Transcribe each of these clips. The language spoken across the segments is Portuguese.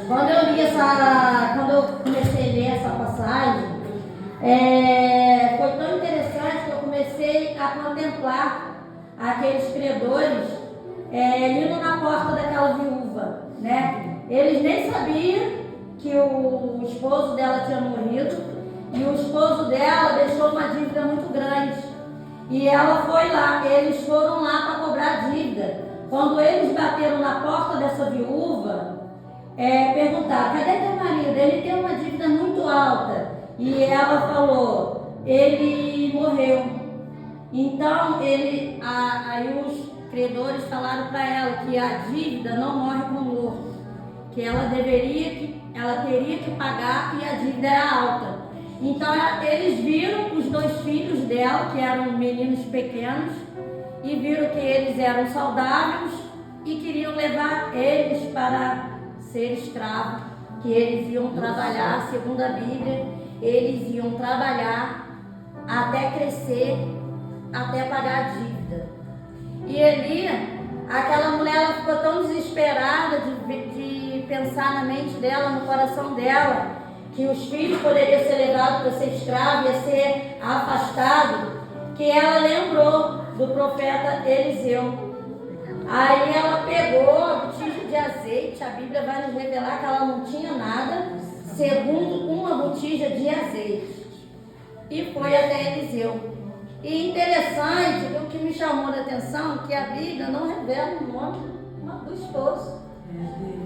Quando eu comecei a ler essa passagem, foi tão interessante que eu comecei a contemplar aqueles credores indo na porta daquela viúva, né? Eles nem sabiam que o esposo dela tinha morrido e o esposo dela deixou uma dívida muito grande. E ela foi lá, eles foram lá para cobrar a dívida. Quando eles bateram na porta dessa viúva, perguntaram: cadê teu marido? Ele tem uma dívida muito alta. E ela falou: ele morreu. Então aí os credores falaram para ela que a dívida não morre com morto, que ela teria que pagar e a dívida era alta. Então eles viram os 2 filhos dela, que eram meninos pequenos, e viram que eles eram saudáveis e queriam levar eles para ser escravos, que eles iam trabalhar, segundo a Bíblia, eles iam trabalhar até crescer, até pagar a dívida. E ali, aquela mulher, ela ficou tão desesperada de pensar na mente dela, no coração dela, que os filhos poderiam ser levados para ser escravos, ia ser afastado, que ela lembrou do profeta Eliseu. Aí ela pegou a botija de azeite, a Bíblia vai nos revelar que ela não tinha nada, segundo uma botija de azeite, e foi até Eliseu. E interessante, o que me chamou a atenção, que a Bíblia não revela o nome do esposo,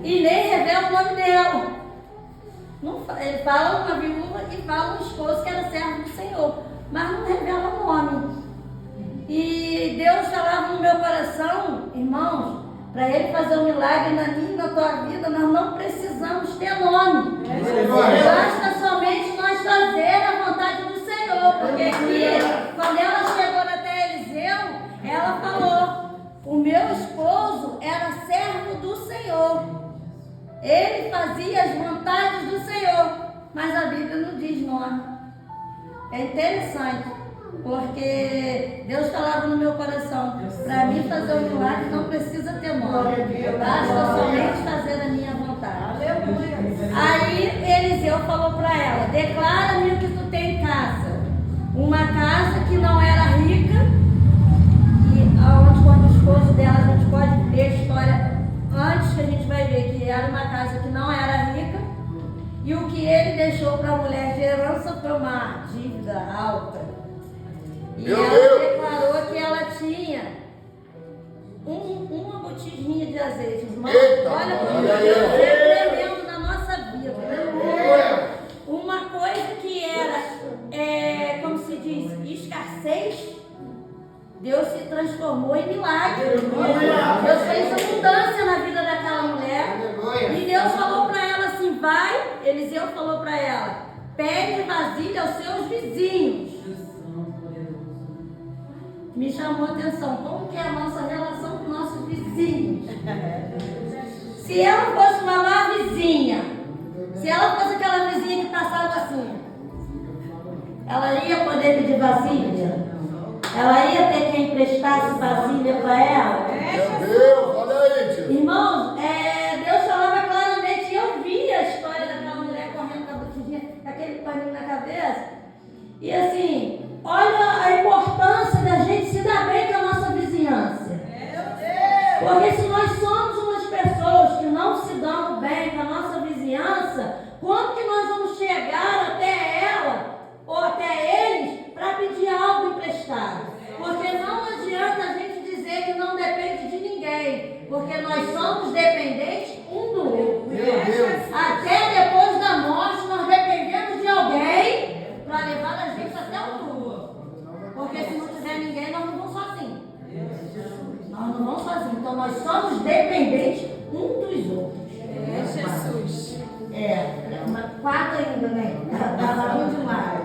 e nem revela o nome dela. Ele fala uma viúva e fala um esposo que era servo do Senhor, mas não revela o nome. E Deus falava no meu coração, irmãos, para Ele fazer um milagre na minha e na tua vida, nós não precisamos ter nome. Basta somente nós fazer a vontade do Senhor. Porque aqui, quando ela chegou até Eliseu, ela falou: o meu esposo era servo do Senhor. Ele fazia as vontades do Senhor, mas a Bíblia não diz nome. É interessante, porque Deus falava no meu coração: para mim fazer o milagre não precisa ter nome, basta somente fazer a minha vontade. Aí Eliseu falou para ela: declara-me o que tu tem em casa. Uma casa que não era rica, e aonde, quando o esposo dela, a gente pode ver a história antes, que a gente vai ver que era uma casa que não era rica, e o que ele deixou para a mulher de herança foi uma dívida alta. E ela declarou que ela tinha uma botijinha de azeite. Irmão, olha como Deus é tremendo na nossa vida. Uma coisa que era, como se diz, escassez, Deus se transformou em milagre. Deus fez abundância na vida daquela mulher. E Deus falou para ela assim: vai, Eliseu falou para ela: pede vasilha aos seus vizinhos. Me chamou a atenção, como que é a nossa relação com nossos vizinhos? Se ela fosse uma má vizinha, se ela fosse aquela vizinha que passava assim, ela ia poder pedir vasilha? Ela ia ter quem emprestasse vasilha para ela? Meu Deus, olha aí, tio. Irmãos, Deus falava claramente. Eu vi a história daquela mulher correndo com a botijinha, com aquele paninho na cabeça. E assim, olha a importância da gente se dar bem com a nossa vizinhança. Porque se nós somos umas pessoas que não se dão bem com a nossa vizinhança, como que nós vamos chegar até ela ou até eles para pedir algo emprestado? Porque não adianta a gente dizer que não depende de ninguém, porque nós somos dependentes um do outro. Até depois da morte nós dependemos de alguém para levar a gente até o túmulo. Porque se não tiver ninguém, nós não vamos sozinhos. Nós não vamos sozinhos. Então nós somos dependentes um dos outros. Jesus. 4 ainda, né? Estava muito demais.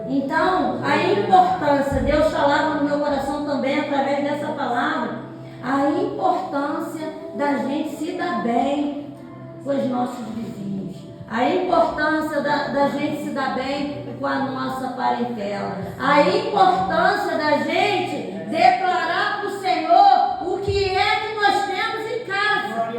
Então, a importância, Deus falava no meu coração também, através dessa palavra, a importância da gente se dar bem com os nossos vizinhos. A importância da gente se dar bem com a nossa parentela. A importância da gente declarar para o Senhor o que é que nós temos em casa.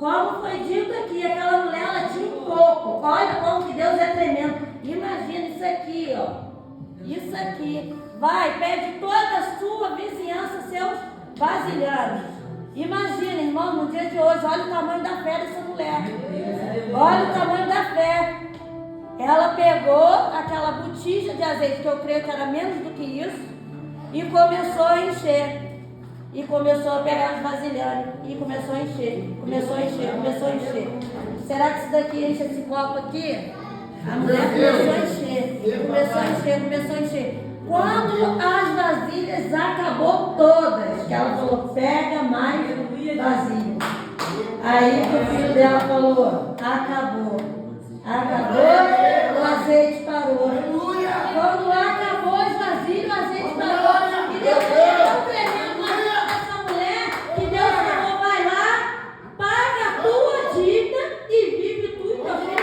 Como foi dito aqui, aquela mulher ela tinha um pouco. Olha como que Deus é tremendo. Imagina isso aqui, ó. Isso aqui. Vai, pede toda a sua vizinhança, seus vasilhames. Imagina, irmão, no dia de hoje, olha o tamanho da fé dessa mulher. Olha o tamanho da fé. Ela pegou aquela botija de azeite, que eu creio que era menos do que isso, e começou a encher. E começou a pegar os vasilhames. E começou a encher. Começou a encher, começou a encher. Será que isso daqui enche esse copo aqui? A mulher começou a encher. Começou a encher, começou a encher. Quando as vasilhas acabou todas, que ela falou, pega mais vasilha. Aí que o filho dela falou, acabou. Acabou, o azeite parou. Quando acabou as vasilhas, o azeite parou. E Deus tão tremendo na vida dessa mulher, que Deus falou, vai lá, paga a tua dívida e vive tu e teu filho.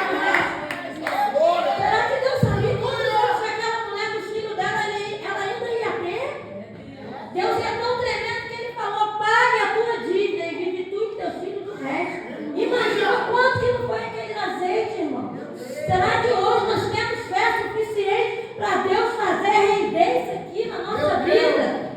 Será que Deus sabia quando aquela mulher dos filhos dela, ela ainda ia ter? Deus é tão tremendo que ele falou, paga a tua dívida e vive tu e teus filhos do resto. Imagina quanto que não foi aquele azeite, irmão. Será que hoje nós temos fé suficiente para Deus fazer render isso aqui na nossa vida?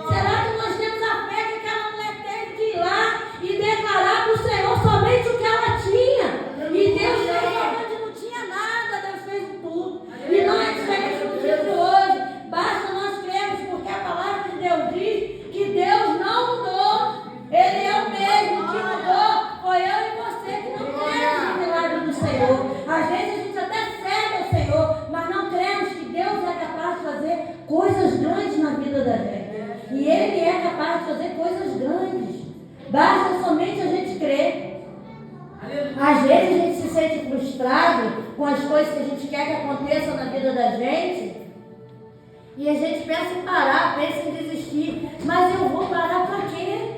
Será que nós temos a fé que aquela mulher teve de ir lá e declarar para o Senhor somente o que ela tinha? E Deus fez onde não tinha nada, Deus fez tudo. E não é diferente no dia de hoje. Basta nós crermos, porque a palavra de Deus diz que Deus não mudou. Ele é o mesmo que mudou. Foi eu e você que não cremos no milagre do Senhor. Às vezes a gente até serve ao Senhor, mas não cremos que Deus é capaz de fazer coisas grandes na vida da gente. E Ele é capaz de fazer coisas grandes. Basta somente a gente crer. Às vezes a gente se sente frustrado com as coisas que a gente quer que aconteçam na vida da gente. E a gente pensa em parar, pensa em desistir. Mas eu vou parar para quê?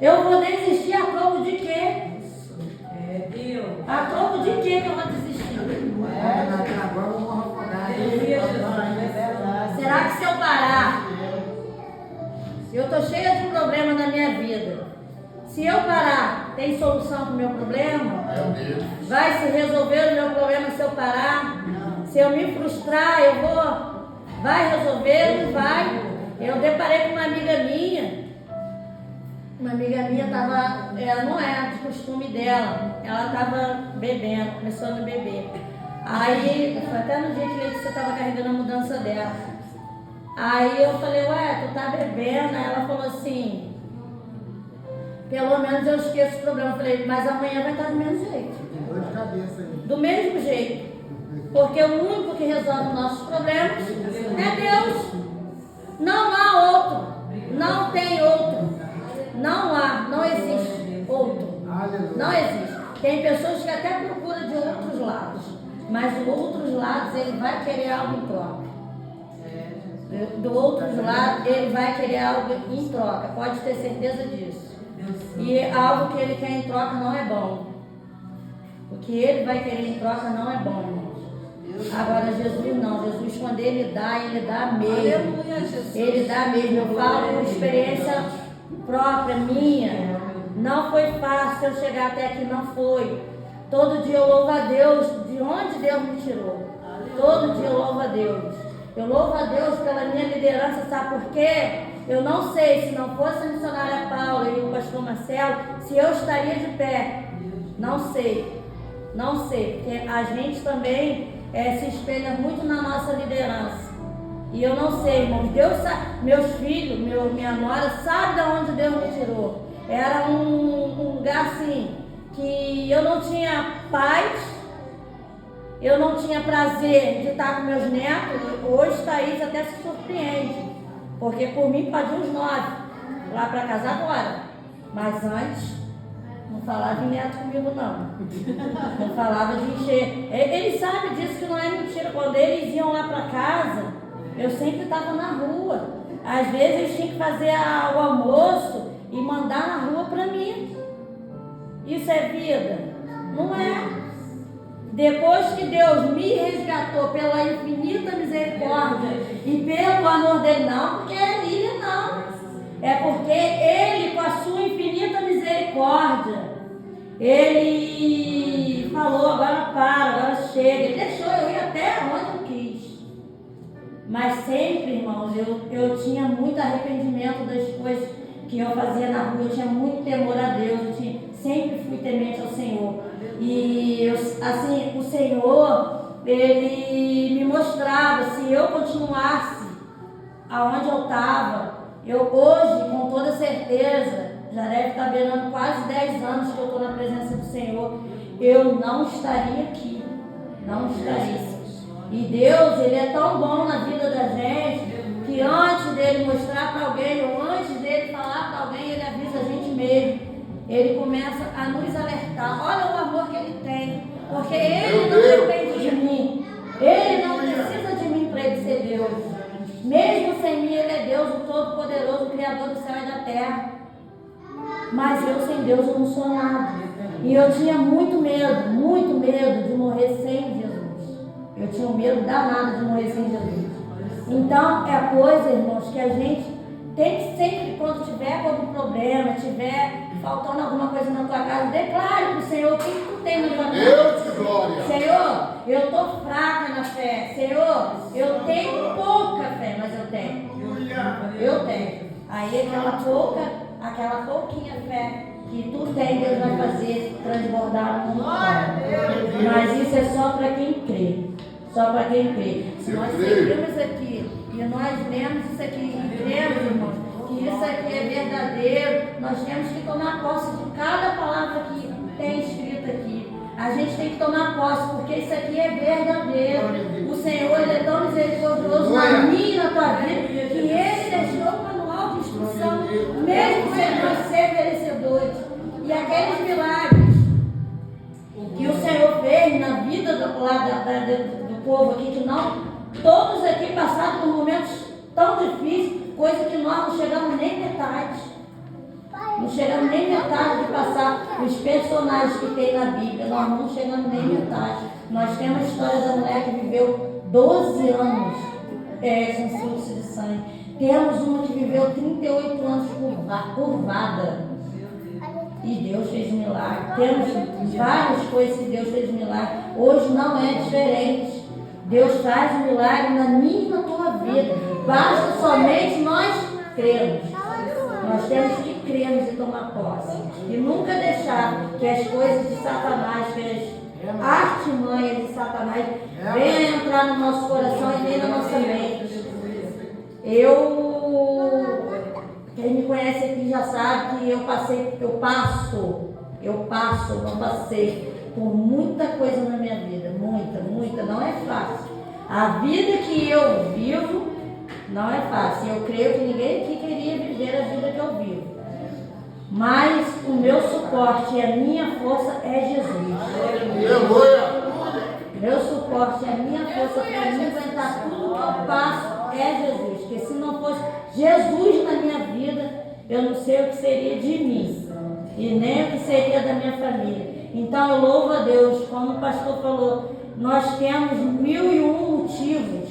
Eu vou desistir a troco de quê? A troco de quê que eu vou desistir? Agora vamos afogar. Será que se eu parar, se eu estou cheia de problema na minha vida, se eu parar, tem solução para o meu problema? Vai se resolver o meu problema se eu parar? Se eu me frustrar, eu vou? Vai resolver? Não vai? Eu deparei com uma amiga minha. Uma amiga minha estava, ela não é de costume dela, ela estava bebendo, começou a beber. Aí, foi até no dia que Letícia estava carregando a mudança dela. Aí eu falei, ué, tu tá bebendo? Aí ela falou assim, pelo menos eu esqueço o problema. Eu falei, mas amanhã vai estar do mesmo jeito. Dor de cabeça aí. Do mesmo jeito. Porque o único que resolve os nossos problemas é Deus. Não há outro. Não tem outro. Não há, não existe outro. Não existe. Tem pessoas que até procuram de outros lados, mas de outros lados ele vai querer algo em troca. Do outro lado ele vai querer algo em troca, pode ter certeza disso. E algo que ele quer em troca não é bom. O que ele vai querer em troca não é bom, irmãos. Agora Jesus não, Jesus quando ele dá mesmo. Ele dá mesmo. Eu falo por experiência própria, minha. Não foi fácil eu chegar até aqui, não foi. Todo dia eu louvo a Deus de onde Deus me tirou. Todo dia eu louvo a Deus. Eu louvo a Deus pela minha liderança, sabe por quê? Eu não sei, se não fosse a missionária Paula e o pastor Marcelo, se eu estaria de pé. Não sei. Não sei, porque a gente também se espelha muito na nossa liderança. E eu não sei, irmãos, Deus sabe, meus filhos, minha nora, sabe de onde Deus me tirou. Era um lugar assim, que eu não tinha paz, eu não tinha prazer de estar com meus netos. Hoje Thaís até se surpreende, porque por mim pode uns 9 lá para casa agora. Mas antes, não falava em neto comigo não. Não falava de encher. Eles sabem disso, que não é mentira. Quando eles iam lá para casa, eu sempre estava na rua. Às vezes eles tinham que fazer o almoço e mandar na rua para mim. Isso é vida? Não é. Depois que Deus me resgatou pela infinita misericórdia e pelo amor dele, não porque é Lília, não. É porque ele, com a sua infinita misericórdia, ele falou, agora chega. Ele deixou eu ir até onde eu quis. Mas sempre, irmãos, eu tinha muito arrependimento das coisas que eu fazia na rua. Eu tinha muito temor a Deus. Sempre fui temente ao Senhor. E assim, o Senhor, Ele me mostrava, se eu continuasse aonde eu estava, eu hoje, com toda certeza, já deve estar beirando quase 10 anos que eu estou na presença do Senhor, eu não estaria aqui. Não estaria. E Deus, Ele é tão bom na vida da gente, que antes dele mostrar para alguém, ou antes dele falar para alguém, Ele avisa a gente mesmo. Ele começa a nos alertar. Olha o amor que Ele tem. Porque Ele não depende de mim. Ele não precisa de mim para Ele ser Deus. Mesmo sem mim, Ele é Deus, o Todo-Poderoso, o Criador do céu e da terra. Mas eu sem Deus eu não sou nada. E eu tinha muito medo de morrer sem Jesus. Eu tinha um medo danado de morrer sem Jesus. Então, é coisa, irmãos, que a gente tem que sempre, quando tiver algum problema, tiver faltando alguma coisa na tua casa, declare para o Senhor o que tu tem na tua casa. Deus de glória. Senhor, eu estou fraca na fé. Senhor, eu tenho pouca fé, mas eu tenho. Eu tenho. Aí aquela pouquinha fé que tu tem, Deus vai fazer transbordar no mundo. Mas isso é só para quem crê. Só para quem crê. Se nós seguimos aqui e nós lemos isso aqui e cremos, irmãos, que isso aqui é verdadeiro, nós temos que tomar posse de cada palavra que tem escrito aqui. A gente tem que tomar posse, porque isso aqui é verdadeiro. O Senhor, Ele é tão misericordioso na minha e na tua vida, que Ele deixou o manual de instrução, mesmo sem nós ser merecedores. E aqueles milagres que o Senhor fez na vida do povo aqui, que não, todos aqui passaram por momentos tão difíceis, coisa que nós não chegamos nem metade. Não chegamos nem metade de passar os personagens que tem na Bíblia. Nós não chegamos nem metade. Nós temos a história da mulher que viveu 12 anos com fluxo de sangue. Temos uma que viveu 38 anos curvada. E Deus fez um milagre. Temos várias coisas que Deus fez um milagre. Hoje não é diferente. Deus faz um milagre na minha e na tua vida. Basta somente nós crermos. Nós temos que crermos e tomar posse. E nunca deixar que as coisas de Satanás, que as artimanhas de Satanás venham entrar no nosso coração e nem na nossa mente. Quem me conhece aqui já sabe que não passei por muita coisa na minha vida. Muita, não é fácil. A vida que eu vivo não é fácil. Eu creio que ninguém aqui queria viver a vida que eu vivo. Mas o meu suporte e a minha força é Jesus. Meu suporte e a minha força para me aguentar tudo que eu passo é Jesus. Porque se não fosse Jesus na minha vida, eu não sei o que seria de mim. E nem o que seria da minha família. Então eu louvo a Deus, como o pastor falou, nós temos 1001 motivos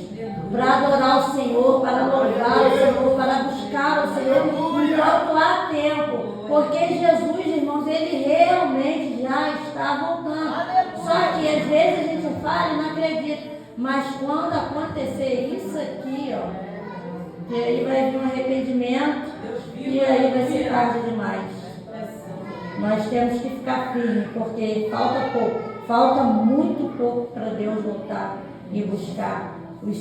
para adorar o Senhor, para louvar o Senhor, para buscar o Senhor enquanto há tempo. Porque Jesus, irmãos, Ele realmente já está voltando. Só que às vezes a gente fala e não acredita. Mas quando acontecer isso aqui, que aí vai vir um arrependimento e aí vai ser tarde demais. Nós temos que ficar firmes, porque falta muito pouco para Deus voltar e buscar o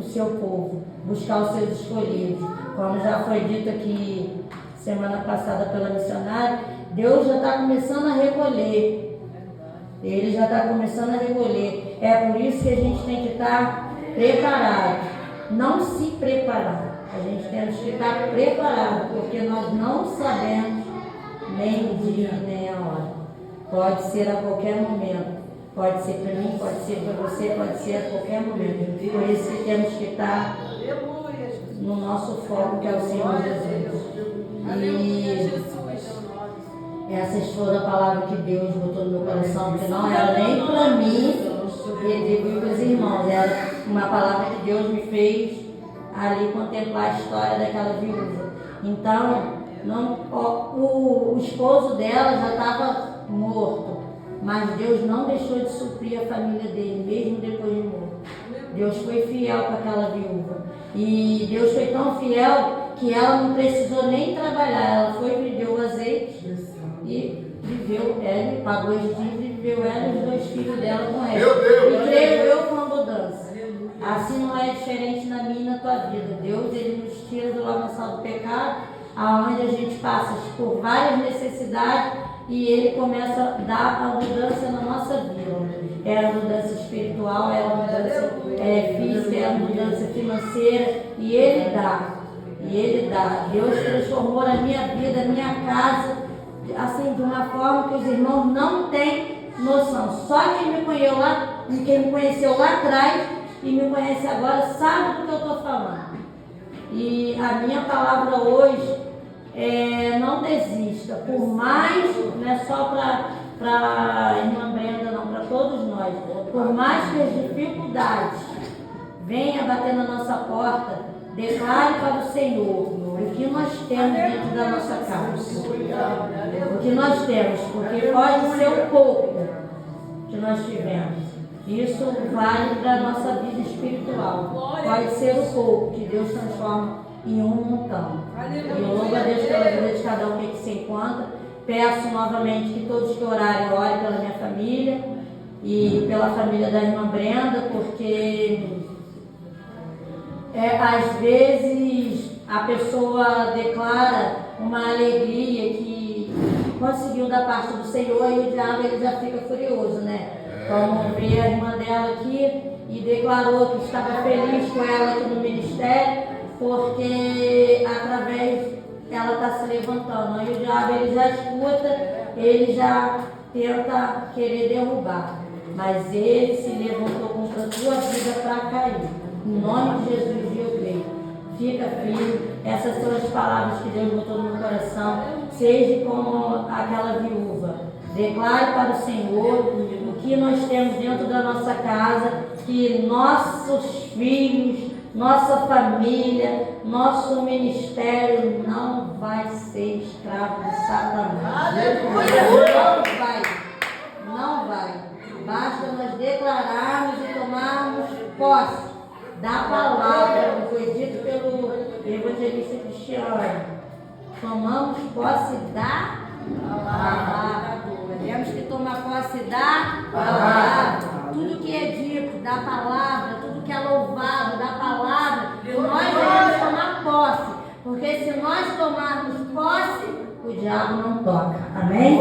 seu povo, buscar os seus escolhidos. Como já foi dito aqui semana passada pela missionária, Deus já está começando a recolher. Ele já está começando a recolher. É por isso que a gente tem que estar preparado. Não se preparar. A gente tem que estar preparado, porque nós não sabemos nem o dia, nem a hora. Pode ser a qualquer momento. Pode ser para mim, pode ser para você, pode ser a qualquer momento. Por isso que temos que estar no nosso foco, que é o Senhor Jesus. E essas foram a palavra que Deus botou no meu coração, porque não era nem para mim e para os irmãos. Era uma palavra que Deus me fez ali contemplar a história daquela viúva. Então, Não, o esposo dela já estava morto, mas Deus não deixou de suprir a família dele, mesmo depois de morto. Deus foi fiel com aquela viúva. E Deus foi tão fiel que ela não precisou nem trabalhar. Ela foi, vendeu o azeite e viveu ela, pagou as dívidas e viveu ela e os 2 filhos dela com ela. E creio eu com abundância. Assim não é diferente na minha e na tua vida. Deus, Ele nos tira do lamaçal do pecado, aonde a gente passa por várias necessidades e Ele começa a dar abundância na nossa vida. É a abundância espiritual, é a abundância física, é a abundância financeira e Ele dá. E Ele dá. Deus transformou a minha vida, a minha casa, assim, de uma forma que os irmãos não têm noção. Só quem me conheceu lá atrás e me conhece agora sabe do que eu estou falando. E a minha palavra hoje é: não desista, por mais, não é só para a irmã Brenda, não, para todos nós, por mais que as dificuldades venham bater na nossa porta, declare para o Senhor o que nós temos dentro da nossa casa. O que nós temos, porque pode ser um pouco que nós tivemos. Isso vale para a nossa vida espiritual. Pode ser o pouco que Deus transforma em um montão. E eu louvo a Deus pela vida de cada um que se encontra. Peço novamente que todos que orarem, orem pela minha família e pela família da irmã Brenda, porque às vezes a pessoa declara uma alegria que conseguiu da parte do Senhor e o diabo ele já fica furioso, né? Como veio a irmã dela aqui e declarou que estava feliz com ela aqui no ministério, porque através ela está se levantando. Aí o diabo ele já escuta, ele já tenta querer derrubar. Mas ele se levantou contra a tua vida para cair. Em nome de Jesus eu creio. Fica firme. Essas são as palavras que Deus botou no meu coração. Seja como aquela viúva. Declare para o Senhor o que nós temos dentro da nossa casa, que nossos filhos, nossa família, nosso ministério não vai ser escravo de Satanás. Não vai. Basta nós declararmos e tomarmos posse da palavra, como foi dito pelo evangelista Cristiano. Tomamos posse da palavra. Temos que tomar posse da palavra. Tudo que é dito da palavra, tudo que é louvado da palavra, nós devemos tomar posse. Porque se nós tomarmos posse, o diabo não toca. Amém?